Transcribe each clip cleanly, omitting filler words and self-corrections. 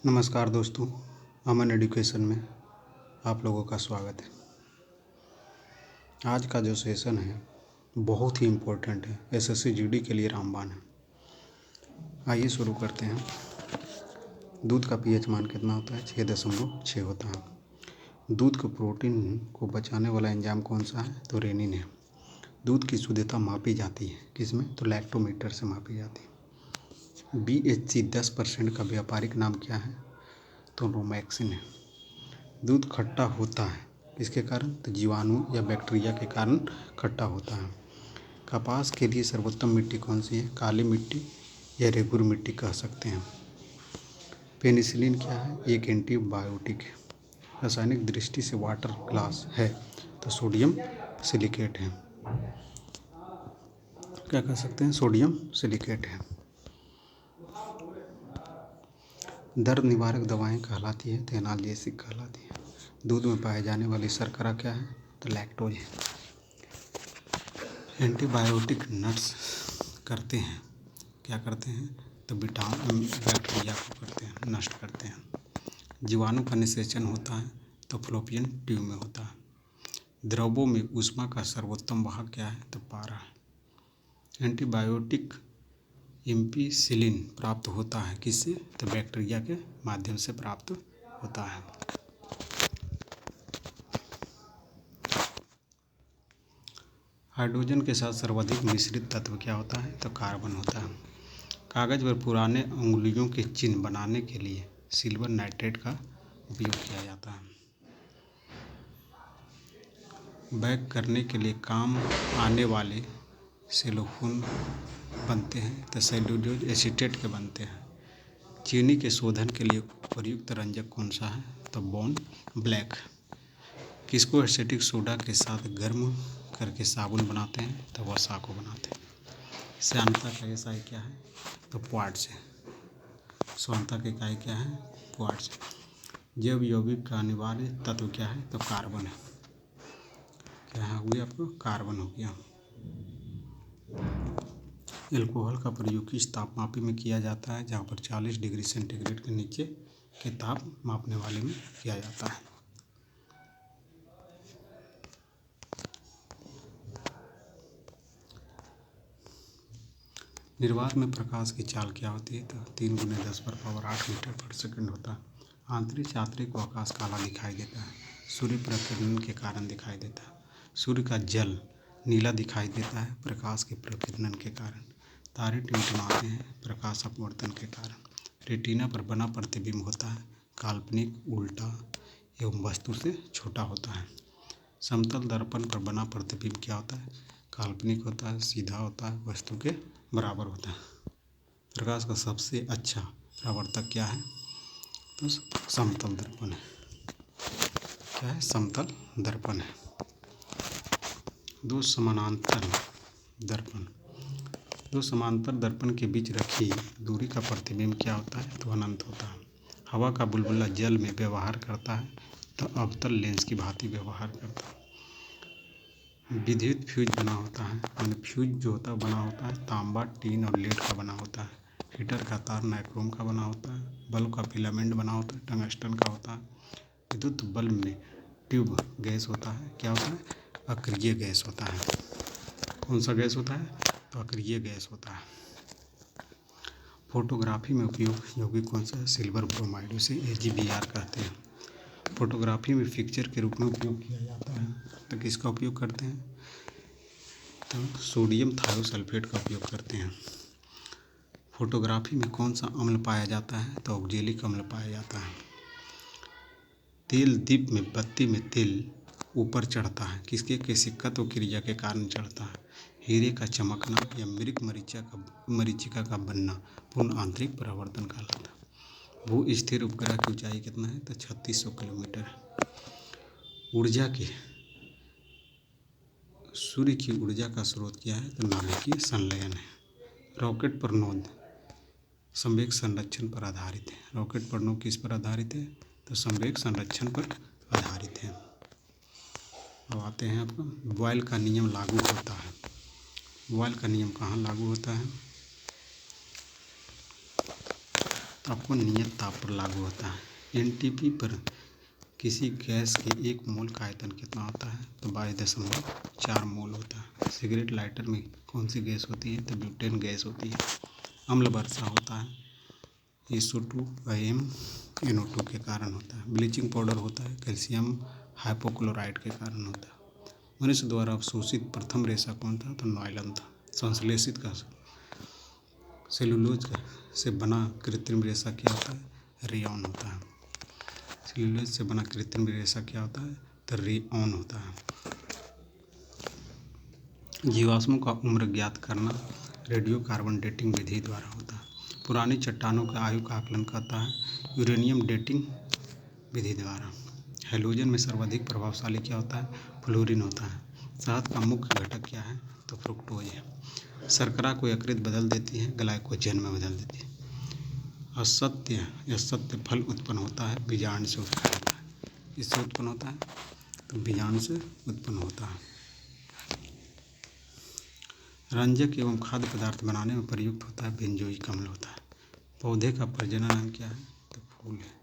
नमस्कार दोस्तों, अमन एजुकेशन में आप लोगों का स्वागत है। आज का जो सेशन है बहुत ही इम्पोर्टेंट है, एसएससी जीडी के लिए रामबाण है। आइए शुरू करते हैं। दूध का पीएच मान कितना होता है? 6.6 होता है। दूध को प्रोटीन को बचाने वाला एंजाइम कौन सा है? तो रेनिन है। दूध की शुद्धता मापी जाती है किसमें? तो लैक्टोमीटर से मापी जाती है। BHC 10% का व्यापारिक नाम क्या है? तो रोमैक्सिन है। दूध खट्टा होता है किसके कारण? तो जीवाणु या बैक्टीरिया के कारण खट्टा होता है। कपास के लिए सर्वोत्तम मिट्टी कौन सी है? काली मिट्टी या रेगुर मिट्टी कह सकते हैं। पेनिसिलिन क्या है? एक एंटीबायोटिक है। रासायनिक दृष्टि से वाटर ग्लास है तो सोडियम सिलिकेट है। क्या कह सकते हैं? सोडियम सिलिकेट है। दर्द निवारक दवाएं कहलाती है तो एनाल्जेसिक कहलाती है। दूध में पाए जाने वाली शर्करा क्या है? तो लैक्टोज है। एंटीबायोटिक नट्स करते हैं, क्या करते हैं? तो बैक्टीरिया को करते हैं, नष्ट करते हैं। जीवाणु का निषेचन होता है तो फलोपियन ट्यूब में होता है। द्रवों में ऊष्मा का सर्वोत्तम वाहक क्या है? तो पारा है। एंटीबायोटिक एम्पिसिलिन प्राप्त होता है किससे? तो बैक्टीरिया के माध्यम से प्राप्त होता है। हाइड्रोजन के साथ सर्वाधिक मिश्रित तत्व क्या होता है? तो कार्बन होता है। कागज पर पुराने उंगलियों के चिन्ह बनाने के लिए सिल्वर नाइट्रेट का उपयोग किया जाता है। बैक करने के लिए काम आने वाले सेलोफोन बनते हैं तो सेल्यूलोज एसीटेट के बनते हैं। चीनी के शोधन के लिए प्रयुक्त रंजक कौन सा है? तो बोन ब्लैक। किसको एसिटिक सोडा के साथ गर्म करके साबुन बनाते हैं? तो वसा को बनाते हैं। श्यानता का इकाई क्या है? तो क्वार्ट्ज है। श्यानता की इकाई क्या है? क्वार्ट्ज। जैव यौगिक का अनिवार्य तत्व क्या है? तो कार्बन है। क्या हो गया आपको? कार्बन हो गया। एल्कोहल का प्रयोग किस तापमापी में किया जाता है? जहाँ पर 40 डिग्री सेंटीग्रेड के नीचे के ताप मापने वाले में किया जाता है। निर्वात में प्रकाश की चाल क्या होती है? तो 3 × 10⁸ मीटर पर सेकंड होता है। आंतरिक चातरी को आकाश काला दिखाई देता है, सूर्य प्रकिरण के कारण दिखाई देता है। सूर्य का जल नीला दिखाई देता है प्रकाश के प्रकिरण के कारण। तारे टिमटिमाते हैं प्रकाश अपवर्तन के कारण। रेटिना पर बना प्रतिबिंब होता है काल्पनिक, उल्टा एवं वस्तु से छोटा होता है। समतल दर्पण पर बना प्रतिबिंब क्या होता है? काल्पनिक होता है, सीधा होता है, वस्तु के बराबर होता है। प्रकाश का सबसे अच्छा परावर्तक क्या है? तो समतल दर्पण है। क्या है? समतल दर्पण है। दो समानांतर दर्पण के बीच रखी दूरी का प्रतिबिंब क्या होता है? तो अनंत होता है। हवा का बुलबुला जल में व्यवहार करता है तो अवतल लेंस की भांति व्यवहार करता है। विद्युत फ्यूज बना होता है, यानी फ्यूज जो होता है बना होता है तांबा, टीन और लेड का बना होता है। हीटर का तार नाइक्रोम का बना होता है। बल्ब का फिलामेंट बना होता है टंगस्टन का होता है। विद्युत बल्ब में ट्यूब गैस होता है, क्या होता है? अक्रिय गैस होता है। कौन सा गैस होता है? तो अक्रिय गैस होता है। फोटोग्राफी में उपयोग यौगिक कौन सा है? सिल्वर ब्रोमाइड, उसे AgBr कहते हैं। फोटोग्राफी में पिक्चर के रूप में उपयोग किया जाता है तो किसका उपयोग करते हैं? तो सोडियम थायोसल्फेट का उपयोग करते हैं। फोटोग्राफी में कौन सा अम्ल पाया जाता है? तो ऑक्जेलिक अम्ल पाया जाता है। तेल दीप में बत्ती में तेल ऊपर चढ़ता है किसके? केशिकत्व क्रिया के कारण चढ़ता है। हीरे का चमकना या मृग मरीचिका का बनना पूर्ण आंतरिक परावर्तन कहलाता है। भू स्थिर उपग्रह की ऊंचाई कितना है? तो 3600 किलोमीटर है। सूर्य की ऊर्जा का स्रोत क्या है? तो नाभिकीय संलयन है। रॉकेट पर नोद संवेग संरक्षण पर आधारित है। रॉकेट पर नोद किस पर आधारित है? तो संवेग संरक्षण पर आधारित है। अब आते हैं आपका बॉयल का नियम लागू होता है। बॉयल का नियम कहाँ लागू होता है? तो आपको नियत ताप पर लागू होता है। एनटीपी पर किसी गैस के 1 मोल का आयतन कितना होता है? तो 22.4 मोल होता है। सिगरेट लाइटर में कौन सी गैस होती है? तो ब्यूटेन गैस होती है। अम्ल वर्षा होता है SO2 NO2 के कारण होता है। ब्लीचिंग पाउडर होता है कैल्शियम हाइपोक्लोराइड के कारण होता है। मनुष्य द्वारा अवशोषित प्रथम रेशा कौन था? तो नायलॉन था। संश्लेषित का सेलुलोज से बना कृत्रिम रेशा क्या होता है? रेयॉन होता है। सेलुलोज से बना कृत्रिम रेशा क्या होता है? तो रेयॉन होता है। जीवाश्मों का उम्र ज्ञात करना रेडियो कार्बन डेटिंग विधि द्वारा होता है। पुरानी चट्टानों का आयु का आकलन करता है यूरेनियम डेटिंग विधि द्वारा। हैलोजन में सर्वाधिक प्रभावशाली क्या होता है? फ्लोरीन होता है। शहद का मुख्य घटक क्या है? तो फ्रुक्टोज है। शर्करा को यकृत बदल देती है, ग्लाइकोजन में बदल देती है। असत्य या सत्य फल उत्पन्न होता है बीजांड से उत्पन्न होता है। किससे उत्पन्न होता है? तो बीजांड से उत्पन्न होता है। रंजक एवं खाद्य पदार्थ बनाने में प्रयुक्त होता है बेंजोइक अम्ल होता है। पौधे का प्रजनन अंग क्या है? तो फूल है।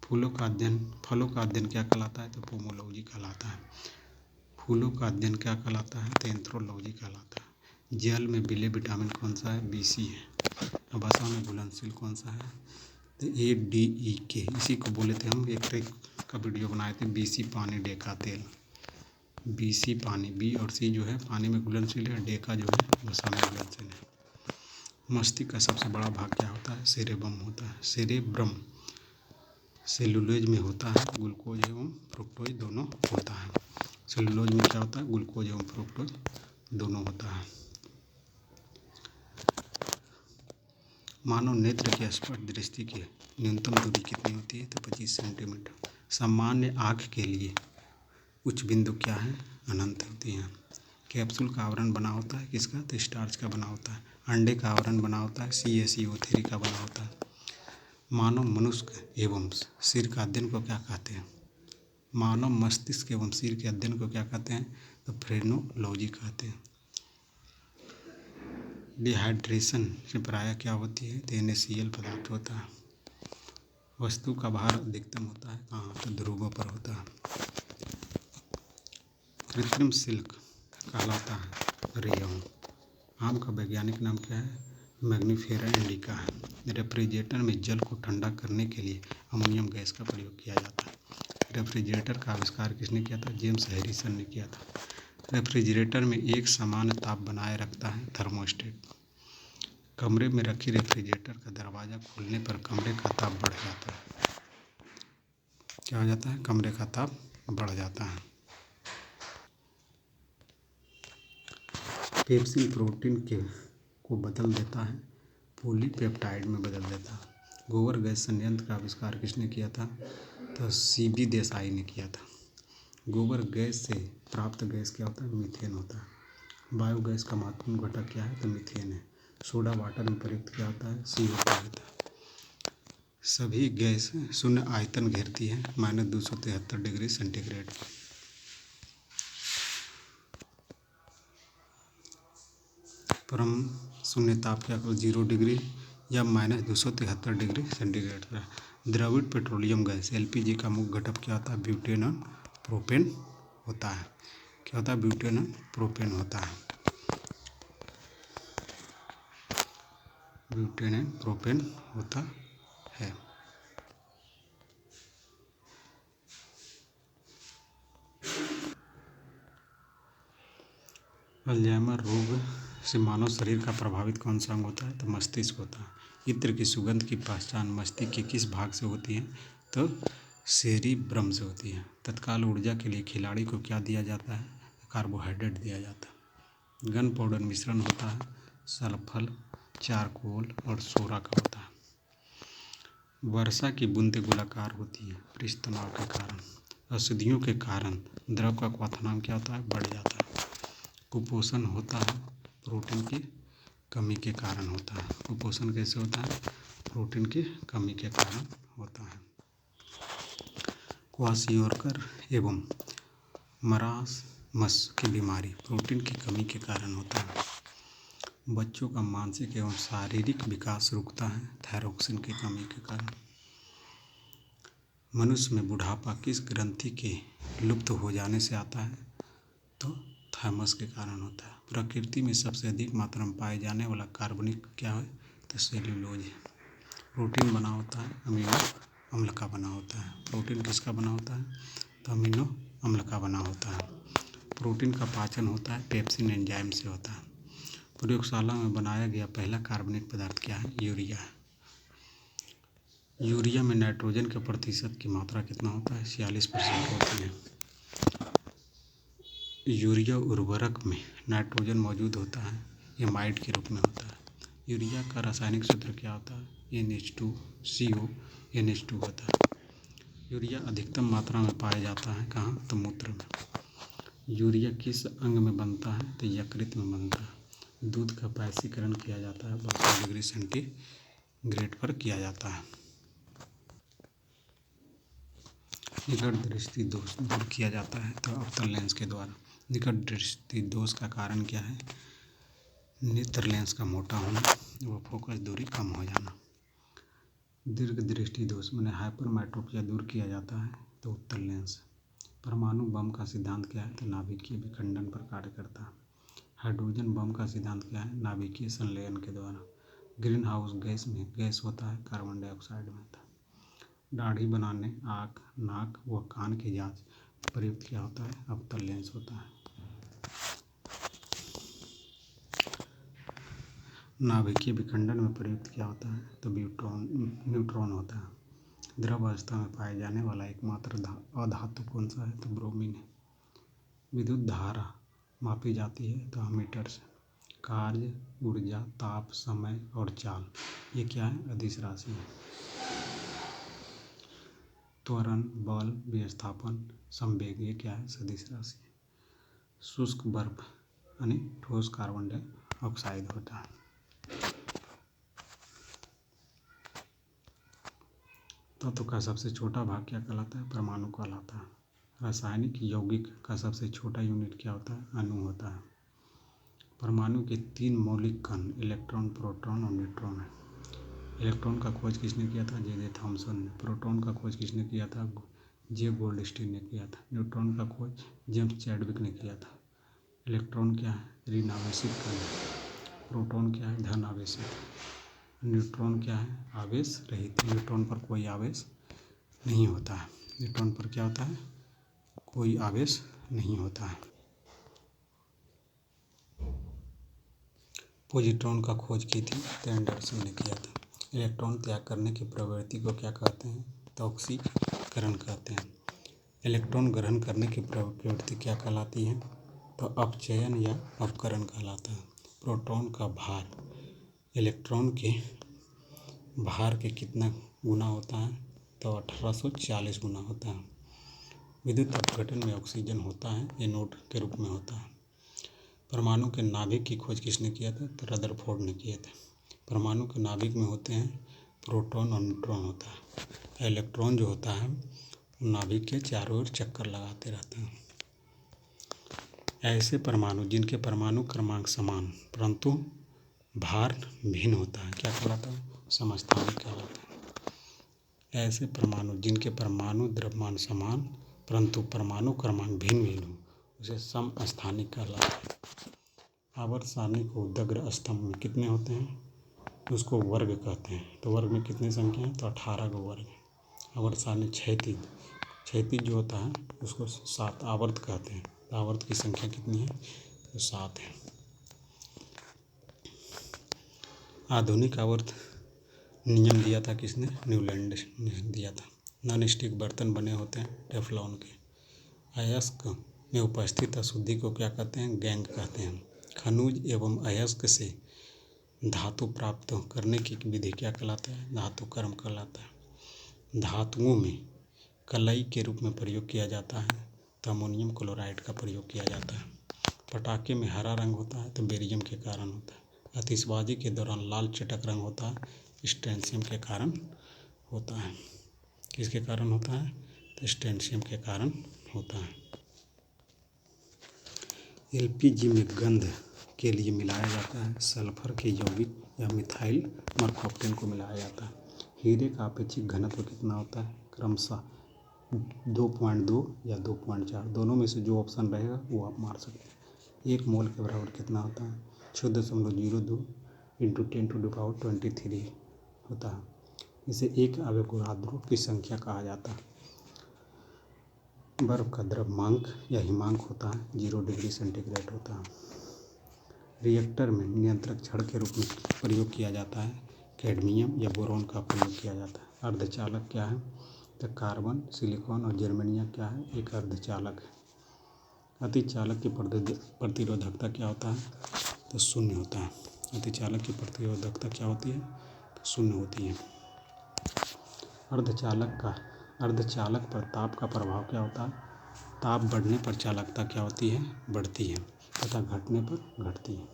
फलों का अध्ययन क्या कहलाता है? तो पोमोलॉजी कहलाता है। फूलों का अध्ययन क्या कहलाता है? तो एंथ्रोलॉजी कहलाता है। जल में विलेय विटामिन कौन सा है? BC है। वसा में घुलनशील कौन सा है? तो ADEK। इसी को बोले थे हम, एक का वीडियो बनाए थे, BC पानी डेका तेल। BC पानी, B और C जो है पानी में घुलनशील है, डेका जो है वसा में घुलनशील है। मस्तिष्क का सबसे बड़ा भाग क्या होता है? सेरेब्रम होता है। सेरेब्रम सेलुलोज में होता है, ग्लूकोज एवं फ्रुक्टोज दोनों होता है। सेलुलोज में क्या होता है? ग्लूकोज एवं फ्रुक्टोज दोनों होता है। मानव नेत्र की स्पष्ट दृष्टि की न्यूनतम दूरी कितनी होती है? तो 25 सेंटीमीटर। सामान्य आँख के लिए उच्च बिंदु क्या है? अनंत होती हैं। कैप्सूल का आवरण बना होता है किसका? तो स्टार्च का बना होता है। अंडे का आवरण बना होता है CaCO3 का बना होता है। मानव मनुष्य एवं सिर का अध्ययन को क्या कहते हैं? मानव मस्तिष्क एवं सिर के अध्ययन को क्या कहते हैं? तो फ्रेनोलॉजी कहते हैं। डिहाइड्रेशन से प्रायः क्या होती है? तो NaCl पदार्थ होता है। वस्तु का भार अधिकतम होता है कहाँ? तो ध्रुवों पर होता है। कृत्रिम सिल्क कहलाता है रेयॉन। आम का वैज्ञानिक नाम क्या है? मैग्नीफेरा इंडिका है। रेफ्रिजरेटर में जल को ठंडा करने के लिए अमोनियम गैस का प्रयोग किया जाता है। रेफ्रिजरेटर का आविष्कार किसने किया था? जेम्स हैरिसन ने किया था। रेफ्रिजरेटर में एक समान ताप बनाए रखता है थर्मोस्टेट। कमरे में रखी रेफ्रिजरेटर का दरवाज़ा खोलने पर कमरे का ताप बढ़ जाता है। क्या हो जाता है? कमरे का ताप बढ़ जाता है। पेप्सिन प्रोटीन को बदल देता है, पॉलीपेप्टाइड में बदल देता है। गोबर गैस संयंत्र का आविष्कार किसने किया था? तो CB देसाई ने किया था। गोबर गैस से प्राप्त गैस क्या होता है? मीथेन होता है। बायोगैस का महत्वपूर्ण घटक क्या है? तो मीथेन है। सोडा वाटर में प्रयुक्त क्या होता है? CO2 होता है। सभी गैस शून्य आयतन घेरती है -273 डिग्री सेंटीग्रेड। परम शून्य ताप क्या 0 डिग्री या -273 डिग्री सेंटीग्रेड का। द्रवित पेट्रोलियम गैस LPG का मुख्य घटक क्या होता है? ब्यूटेन और प्रोपेन होता है। क्या होता है? ब्यूटेन और प्रोपेन होता है। ब्यूटेन एंड प्रोपेन होता है। अल्जाइमर रोग से मानव शरीर का प्रभावित कौन सा अंग होता है? तो मस्तिष्क होता है। इत्र की सुगंध की पहचान मस्तिष्क के किस भाग से होती है? तो सेरिब्रम से होती है। तत्काल ऊर्जा के लिए खिलाड़ी को क्या दिया जाता है? कार्बोहाइड्रेट दिया जाता है। गन पाउडर मिश्रण होता है सल्फर, चारकोल और सोरा का होता है। वर्षा की बूंदें गोलाकार होती हैं पृष्ठ तनाव के कारण। अशुद्धियों के कारण द्रव का क्वथनांक क्या होता है? बढ़ जाता है। कुपोषण होता है प्रोटीन की कमी के कारण होता है। कुपोषण कैसे होता है? प्रोटीन की कमी के कारण होता है। क्वाशियोरकर एवं मरासमस की बीमारी प्रोटीन की कमी के कारण होता है। बच्चों का मानसिक एवं शारीरिक विकास रुकता है थायरोक्सिन की कमी के कारण। मनुष्य में बुढ़ापा किस ग्रंथि के लुप्त हो जाने से आता है? तो थाइमस के कारण होता है। प्रकृति में सबसे अधिक मात्रा में पाए जाने वाला कार्बनिक क्या है? तो सेल्यूलोज है। प्रोटीन बना होता है अमीनो अम्ल का बना होता है। प्रोटीन किसका बना होता है? तो अमीनो अम्ल का बना होता है। प्रोटीन का पाचन होता है पेप्सिन एंजाइम से होता है। प्रयोगशाला में बनाया गया पहला कार्बनिक पदार्थ क्या है? यूरिया है। यूरिया में नाइट्रोजन के प्रतिशत की मात्रा कितना होता है? 46% होती है। यूरिया उर्वरक में नाइट्रोजन मौजूद होता है, एमाइड के रूप में होता है। यूरिया का रासायनिक सूत्र क्या होता है? NH2CO NH2 होता है। यूरिया अधिकतम मात्रा में पाया जाता है कहाँ? तो मूत्र में। यूरिया किस अंग में बनता है? तो यकृत में बनता है। दूध का बाष्पीकरण किया जाता है 1200 डिग्री सेंटीग्रेड पर किया जाता है। निकट दृष्टि दोष दूर किया जाता है तो अवतल लेंस के द्वारा। निकट दृष्टि दोष का कारण क्या है? नेत्र लेंस का मोटा होना व फोकस दूरी कम हो जाना। दीर्घ दृष्टि दोष मैंने हाइपरमेट्रोपिया दूर किया जाता है तो उत्तल लेंस। परमाणु बम का सिद्धांत क्या है? तो नाभिकीय विखंडन पर कार्य करता है। हाइड्रोजन बम का सिद्धांत क्या है? नाभिकीय संलयन के द्वारा। ग्रीन हाउस गैस में गैस होता है कार्बन डाइऑक्साइड में होता है। दाढ़ी बनाने आँख नाक व कान की जांच प्रयुक्त क्या होता है? अवतल लेंस होता है। नाभिकीय विखंडन में प्रयुक्त क्या होता है? तो न्यूट्रॉन होता है। द्रव अवस्था में पाए जाने वाला एकमात्र अधातु कौन सा है? तो ब्रोमीन है। विद्युत धारा मापी जाती है तो अमीटर से। कार्य ऊर्जा ताप समय और चाल ये क्या है? अदिश राशि है। त्वरण बल विस्थापन संवेग ये क्या है? सदिश राशि है। शुष्क बर्फ यानी ठोस कार्बन डाइऑक्साइड होता है। तत्व का सबसे छोटा भाग क्या कहलाता है? परमाणु कहलाता है। रासायनिक यौगिक का सबसे छोटा यूनिट क्या होता है? अणु होता है। परमाणु के 3 मौलिक कण इलेक्ट्रॉन प्रोटॉन और न्यूट्रॉन है। इलेक्ट्रॉन का खोज किसने किया था? जे थॉमसन ने। प्रोटॉन का खोज किसने किया था? जे गोल्डस्टीन ने किया था। न्यूट्रॉन का खोज जेम्स चैडविक ने किया था। इलेक्ट्रॉन क्या है? ऋण आवेशित कण है। प्रोटॉन क्या है? धन आवेशित। न्यूट्रॉन क्या है? आवेश रहित। न्यूट्रॉन पर कोई आवेश नहीं होता है। न्यूट्रॉन पर क्या होता है? कोई आवेश नहीं होता है। पॉजिट्रॉन का खोज की थी तो एंडरसन ने किया था। इलेक्ट्रॉन त्याग करने की प्रवृत्ति को क्या कहते हैं? तो ऑक्सीकरण कहते हैं। इलेक्ट्रॉन ग्रहण करने की प्रवृत्ति क्या कहलाती है? तो अपचयन या अपकरण कहलाता है। प्रोटॉन का भार इलेक्ट्रॉन के भार के कितना गुना होता है? तो 1840 गुना होता है। विद्युत अपघटन में ऑक्सीजन होता है एनोड के रूप में होता है। परमाणु के नाभिक की खोज किसने किया था? तो रदरफोर्ड ने किया था। परमाणु के नाभिक में होते हैं प्रोटॉन और न्यूट्रॉन होता है। इलेक्ट्रॉन जो होता है नाभिक के चारों ओर चक्कर लगाते रहते हैं। ऐसे परमाणु जिनके परमाणु क्रमांक समान परंतु भार भिन्न होता है क्या कहलाता है? समस्थानिक कहलाता है। ऐसे परमाणु जिनके परमाणु द्रव्यमान समान परंतु परमाणु क्रमांक भिन्न भिन्न हो उसे समस्थानिक कहलाता है। आवर्त सारणी को उदग्र स्तंभ में कितने होते हैं? उसको वर्ग कहते हैं। तो वर्ग में कितनी संख्या है? तो 18 का वर्ग है। आवर्त सारणी क्षैतिज जो होता है उसको 7 आवर्त कहते हैं। तो आवर्त की संख्या कितनी है? तो 7 है। आधुनिक आवर्त नियम दिया था किसने? न्यूलैंड ने दिया था। नॉन स्टिक बर्तन बने होते हैं टेफ्लॉन के। अयस्क में उपस्थित अशुद्धि को क्या कहते हैं? गैंग कहते हैं। खनिज एवं अयस्क से धातु प्राप्त करने की विधि क्या कहलाता है? धातु कर्म कहलाता है। धातुओं में कलई के रूप में प्रयोग किया जाता है तो अमोनियम क्लोराइड का प्रयोग किया जाता है। पटाखे में हरा रंग होता है तो बेरियम के कारण होता है। आतिशबाजी के दौरान लाल चटक रंग होता है स्ट्रोंशियम के कारण होता है। किसके कारण होता है? तो स्ट्रोंशियम के कारण होता है। LPG में गंध के लिए मिलाया जाता है। सल्फर के यौगिक या मिथाइल मरकप्टेन को मिलाया जाता है। हीरे का अपेक्षिक घनत्व कितना होता है? क्रमशः 2.2 या 2.4, दोनों में से जो ऑप्शन रहेगा वो आप मार सकते हैं। 1 मोल के बराबर कितना होता है? 6.02 इंटू 10⁻23 होता है। इसे एक अवोगाद्रो की संख्या कहा जाता है। बर्फ का द्रव्यमांक या हिमांक होता है 0 डिग्री सेंटीग्रेड होता है। रिएक्टर में नियंत्रक छड़ के रूप में प्रयोग किया जाता है। कैडमियम या बोरॉन का प्रयोग किया जाता है। अर्धचालक क्या है? तो कार्बन, सिलिकॉन और जर्मेनियम क्या है? एक अर्धचालक है। अतिचालक की प्रतिरोधकता क्या होता है? तो 0 होता है। अतिचालक की प्रतिरोधकता क्या होती है? तो 0 होती है। अर्धचालक पर ताप का प्रभाव क्या होता है? ताप बढ़ने पर चालकता क्या होती है? बढ़ती है तथा घटने पर घटती है।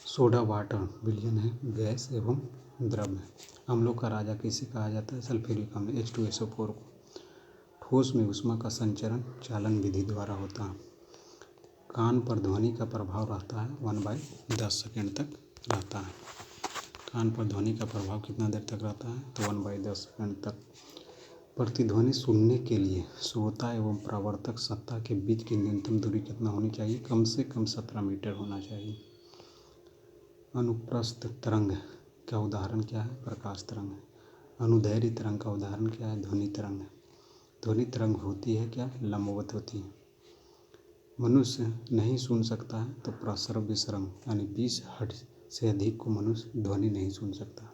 सोडा वाटर विलयन है, गैस एवं द्रव है। अम्लों का राजा किसे कहा जाता है? सल्फ्यूरिक अम्ल H2SO4 को। ठोस में ऊष्मा का संचरण चालन विधि द्वारा होता है। कान पर ध्वनि का प्रभाव रहता है 1/10 सेकेंड तक रहता है। कान पर ध्वनि का प्रभाव कितना देर तक रहता है? तो 1/10 सेकेंड तक। प्रतिध्वनि सुनने के लिए श्रोता एवं प्रवर्तक सत्ता के बीच की न्यूनतम दूरी कितना होनी चाहिए? कम से कम 17 मीटर होना चाहिए। अनुप्रस्थ तरंग का उदाहरण क्या है? प्रकाश तरंग। अनुदैर्ध्य तरंग का उदाहरण क्या है? ध्वनि तरंग। ध्वनि तरंग होती है क्या? लंबवत होती है। मनुष्य नहीं सुन सकता है तो प्रस्रव्य तरंग यानी 20 हर्ट्ज से अधिक को मनुष्य ध्वनि नहीं सुन सकता।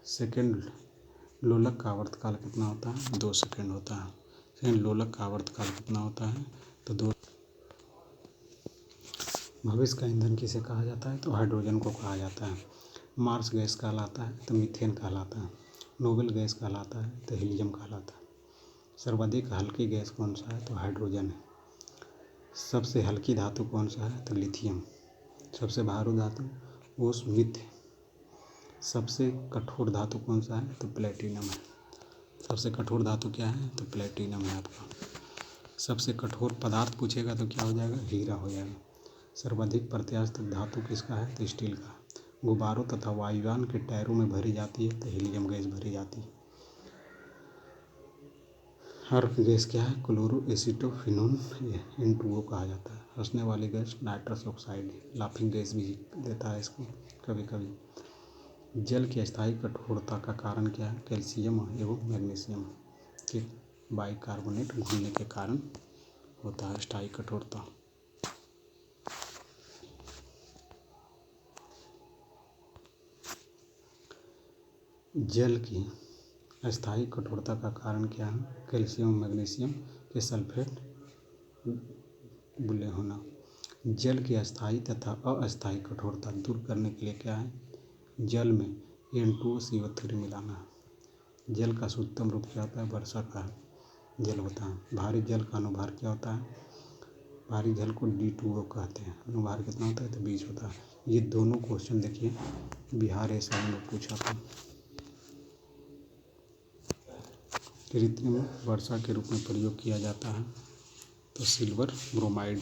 सेकेंड लोलक का आवर्तकाल कितना होता है? 2 सेकेंड होता है। सेकेंड लोलक का आवर्तकाल कितना होता है? तो 2। भविष्य का ईंधन किसे कहा जाता है? तो हाइड्रोजन को कहा जाता है। मार्स गैस कहलाता है तो मीथेन कहलाता है। नोबेल गैस कहलाता है तो हीलियम कहलाता है। सर्वाधिक हल्की गैस कौन सा है? तो हाइड्रोजन है। सबसे हल्की धातु कौन सा है? तो लिथियम। सबसे भारी धातु ओस्मिथ है। सबसे कठोर धातु कौन सा है? तो प्लेटिनम है। सबसे कठोर धातु क्या है? तो प्लेटिनम है आपका। सबसे कठोर पदार्थ पूछेगा तो क्या हो जाएगा? हीरा हो जाएगा। सर्वाधिक प्रत्यास्थ धातु किसका है? तो स्टील का। गुब्बारों तथा वायुयान के टायरों में भरी जाती है तो हीलियम गैस भरी जाती है। अर्क गैस क्या है? क्लोरो एसिटोफिनोन N2O कहा जाता है। हंसने वाली गैस नाइट्रस ऑक्साइड है। लाफिंग गैस भी देता है इसको कभी कभी। जल की अस्थायी कठोरता का कारण क्या है? कैल्शियम एवं मैग्नीशियम के बाइकार्बोनेट घुलने के कारण होता है अस्थायी कठोरता। जल की अस्थायी कठोरता का कारण क्या है? कैल्शियम मैग्नीशियम के सल्फेट बुले होना। जल की अस्थायी तथा अस्थायी कठोरता दूर करने के लिए क्या है? जल में N2CO3 मिलाना है। जल का शुद्धतम रूप क्या होता है? वर्षा का जल होता है। भारी जल का अनुभार क्या होता है? भारी जल को D2O कहते हैं। अनुभार कितना होता है? तो 20 होता है। ये दोनों क्वेश्चन देखिए बिहार एसआई में पूछा था। कृत्रिम वर्षा के रूप में प्रयोग किया जाता है तो सिल्वर ब्रोमाइड।